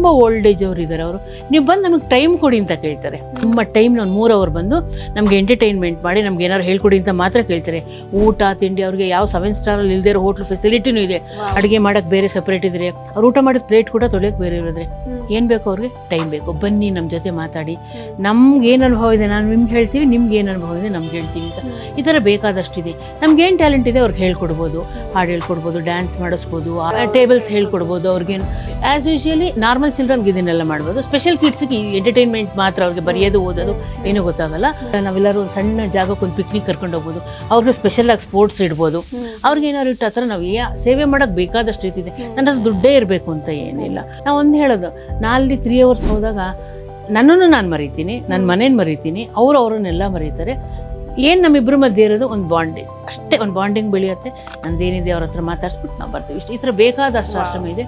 ತುಂಬ old age ಅವ್ರು ಇದ್ದಾರೆ. ಅವರು ನೀವು ಬಂದು ನಮಗೆ ಟೈಮ್ ಕೊಡಿ ಅಂತ ಕೇಳ್ತಾರೆ. ತುಂಬ ಟೈಮ್ ಒಂದು 3 ಅವರ್ ಬಂದು ನಮಗೆ ಎಂಟರ್ಟೈನ್ಮೆಂಟ್ ಮಾಡಿ ನಮ್ಗೆ ಏನಾದ್ರು ಹೇಳ್ಕೊಡಿ ಅಂತ ಮಾತ್ರ ಕೇಳ್ತಾರೆ. ಊಟ ತಿಂಡಿ ಅವ್ರಿಗೆ ಯಾವ 7 ಸ್ಟಾರಲ್ಲಿ ಇಲ್ಲದೆ ಇರೋ ಹೋಟ್ಲ್ ಫೆಸಿಲಿಟಿನೂ ಇದೆ. ಅಡುಗೆ ಮಾಡೋಕ್ಕೆ ಬೇರೆ ಸಪ್ರೇಟ್ ಇದ್ರೆ, ಅವ್ರು ಊಟ ಮಾಡಿದ ಪ್ಲೇಟ್ ಕೂಡ ತೊಳೆಯೋಕೆ ಬೇರೆ ಇರೋದ್ರೆ. ಏನು ಬೇಕು ಅವ್ರಿಗೆ? ಟೈಮ್ ಬೇಕು. ಬನ್ನಿ ನಮ್ಮ ಜೊತೆ ಮಾತಾಡಿ, ನಮ್ಗೆ ಏನು ಅನುಭವ ಇದೆ ನಾನು ನಿಮ್ಗೆ ಹೇಳ್ತೀವಿ, ನಿಮ್ಗೆ ಏನು ಅನುಭವ ಇದೆ ನಮ್ಗೆ ಹೇಳ್ತೀವಿ ಅಂತ. ಈ ಥರ ಬೇಕಾದಷ್ಟಿದೆ. ನಮ್ಗೆ ಏನು ಟ್ಯಾಲೆಂಟ್ ಇದೆ ಅವ್ರಿಗೆ ಹೇಳ್ಕೊಡ್ಬೋದು. ಹಾಡು ಹೇಳ್ಕೊಡ್ಬೋದು, ಡ್ಯಾನ್ಸ್ ಮಾಡಿಸ್ಬೋದು, ಟೇಬಲ್ಸ್ ಹೇಳ್ಕೊಡ್ಬೋದು. ಅವ್ರಿಗೇನು ಆ್ಯಸ್ ಯೂಶುವಲಿ ನಾರ್ಮಲ್ ಚಿಲ್ಡ್ರನ್ಗೆ ಇದನ್ನೆಲ್ಲ ಮಾಡ್ಬೋದು. ಸ್ಪೆಷಲ್ ಕಿಡ್ಸ್ಗೆ ಎಂಟರ್ಟೈನ್ಮೆಂಟ್ ಮಾತ್ರ. ಅವ್ರಿಗೆ ಬರೆಯೋದು ಓದೋದು ಏನೂ ಗೊತ್ತಾಗಲ್ಲ. ನಾವೆಲ್ಲರೂ ಒಂದು ಸಣ್ಣ ಜಾಗಕ್ಕೆ ಒಂದು ಪಿಕ್ನಿಕ್ ಕರ್ಕೊಂಡು ಹೋಗ್ಬೋದು. ಅವ್ರಿಗೆ ಸ್ಪೆಷಲಾಗಿ ಸ್ಪೋರ್ಟ್ಸ್ ಇಡ್ಬೋದು. ಅವ್ರಿಗೆ ಏನಾದ್ರು ಇಟ್ಟು ಆ ಥರ ನಾವು ಸೇವೆ ಮಾಡೋಕ್ಕೆ ಬೇಕಾದಷ್ಟು ರೀತಿ ಇದೆ. ನನ್ನ ಹತ್ರ ದುಡ್ಡೇ ಇರಬೇಕು ಅಂತ ಏನಿಲ್ಲ. ನಾವು ಒಂದು ಹೇಳೋದು, ನಾಲ್ಲಿ 3 ಅವರ್ಸ್ ಹೋದಾಗ ನನ್ನನ್ನು ನಾನು ಮರಿತೀನಿ, ನನ್ನ ಮನೇನ ಮರಿತೀನಿ, ಅವ್ರನ್ನೆಲ್ಲ ಮರೀತಾರೆ. ಏನು ನಮ್ಮಿಬ್ಬರ ಮಧ್ಯೆ ಇರೋದು ಒಂದು ಬಾಂಡಿಂಗ್ ಅಷ್ಟೇ. ಒಂದು ಬಾಂಡಿಂಗ್ ಬೆಳೆಯುತ್ತೆ. ನಂದೇನಿದೆ ಅವ್ರ ಹತ್ರ ಮಾತಾಡ್ಸ್ಬಿಟ್ಟು ನಾವು ಬರ್ತೀವಿ. ಇಷ್ಟು ಈ ಥರ ಬೇಕಾದಷ್ಟು ಆಶ್ರಮ ಇದೆ.